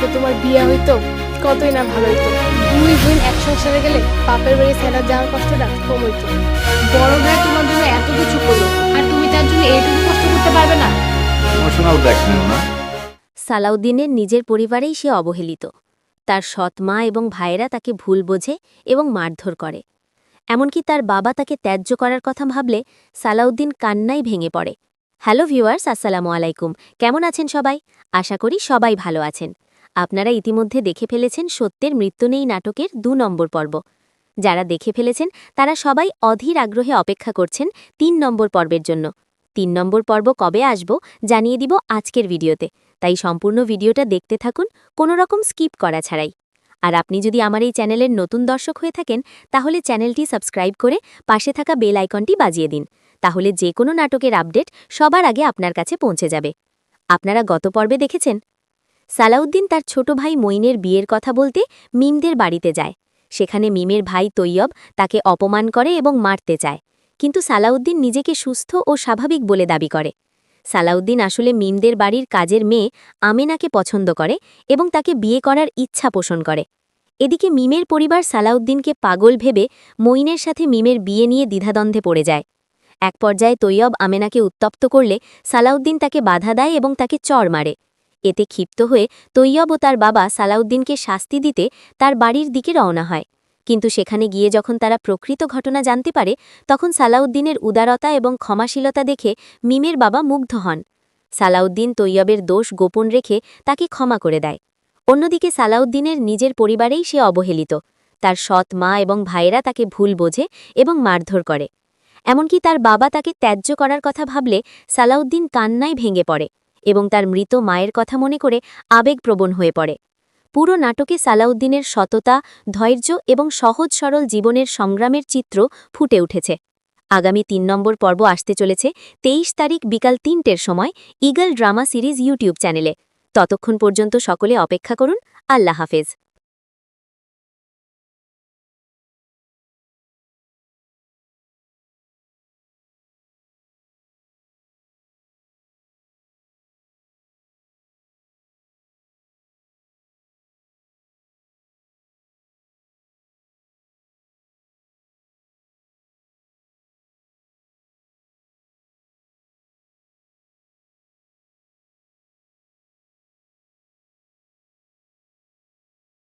কালকে তোমার বিয়ে হইতো কতই না ভালো হইতো। দুই বোন এক সংসারে গেলে বাপের বাড়ি ছেড়ে যাওয়ার কষ্টটা কম হইতো। বড় ভাই তোমার জন্য এত কিছু করলো আর তুমি তার জন্য এইটুকু কষ্ট করতে পারবে না? ইমোশনাল ব্ল্যাকমেল না। সালাউদ্দিনের নিজের পরিবারেই সে অবহেলিত। তার সৎ মা এবং ভাইয়েরা তাকে ভুল বোঝে এবং মারধর করে। এমনকি তার বাবা তাকে ত্যায্য করার কথা ভাবলে সালাউদ্দিন কান্নায় ভেঙে পড়ে। হ্যালো ভিউয়ার্স, আসসালামু আলাইকুম। কেমন আছেন সবাই? আশা করি সবাই ভালো আছেন। আপনারা ইতিমধ্যে দেখে ফেলেছেন সত্যের মৃত্যু নেই নাটকের ২ নম্বর পর্ব। যারা দেখে ফেলেছেন তারা সবাই অধীর আগ্রহে অপেক্ষা করছেন ৩ নম্বর পর্বের জন্য। ৩ নম্বর পর্ব কবে আসব জানিয়ে দিব আজকের ভিডিওতে, তাই সম্পূর্ণ ভিডিওটা দেখতে থাকুন কোনো রকম স্কিপ করা ছাড়াই। আর আপনি যদি আমার এই চ্যানেলের নতুন দর্শক হয়ে থাকেন তাহলে চ্যানেলটি সাবস্ক্রাইব করে পাশে থাকা বেল আইকনটি বাজিয়ে দিন, তাহলে যে কোনো নাটকের আপডেট সবার আগে আপনার কাছে পৌঁছে যাবে। আপনারা গত পর্বে দেখেছেন সালাউদ্দিন তার ছোট ভাই মঈনের বিয়ের কথা বলতে মিমদের বাড়িতে যায়। সেখানে মিমের ভাই তৈয়ব তাকে অপমান করে এবং মারতে চায়, কিন্তু সালাউদ্দিন নিজেকে সুস্থ ও স্বাভাবিক বলে দাবি করে। সালাউদ্দিন আসলে মিমদের বাড়ির কাজের মেয়ে আমেনাকে পছন্দ করে এবং তাকে বিয়ে করার ইচ্ছা পোষণ করে। এদিকে মিমের পরিবার সালাউদ্দিনকে পাগল ভেবে মঈনের সাথে মিমের বিয়ে নিয়ে দ্বিধাদ্বন্দ্বে পড়ে যায়। এক পর্যায়ে তৈয়ব আমেনাকে উত্তপ্ত করলে সালাউদ্দিন তাকে বাধা দেয় এবং তাকে চড় মারে। এতে ক্ষিপ্ত হয়ে তৈয়ব ও তার বাবা সালাউদ্দিনকে শাস্তি দিতে তার বাড়ির দিকে রওনা হয়, কিন্তু সেখানে গিয়ে যখন তারা প্রকৃত ঘটনা জানতে পারে তখন সালাউদ্দিনের উদারতা এবং ক্ষমাশীলতা দেখে মিমের বাবা মুগ্ধ হন। সালাউদ্দিন তৈয়বের দোষ গোপন রেখে তাকে ক্ষমা করে দেয়। অন্যদিকে সালাউদ্দিনের নিজের পরিবারেই সে অবহেলিত। তার সৎ মা এবং ভাইয়েরা তাকে ভুল বোঝে এবং মারধর করে। এমনকি তার বাবা তাকে ত্যায্য করার কথা ভাবলে সালাউদ্দিন কান্নায় ভেঙে পড়ে এবং তার মৃত মায়ের কথা মনে করে আবেগপ্রবণ হয়ে পড়ে। পুরো নাটকে সালাউদ্দিনের সততা, ধৈর্য এবং সহজ সরল জীবনের সংগ্রামের চিত্র ফুটে উঠেছে। আগামী ৩ নম্বর পর্ব আসতে চলেছে ২৩ তারিখ বিকাল ৩টের সময় ঈগল ড্রামা সিরিজ ইউটিউব চ্যানেলে। ততক্ষণ পর্যন্ত সকলে অপেক্ষা করুন। আল্লাহ হাফেজ।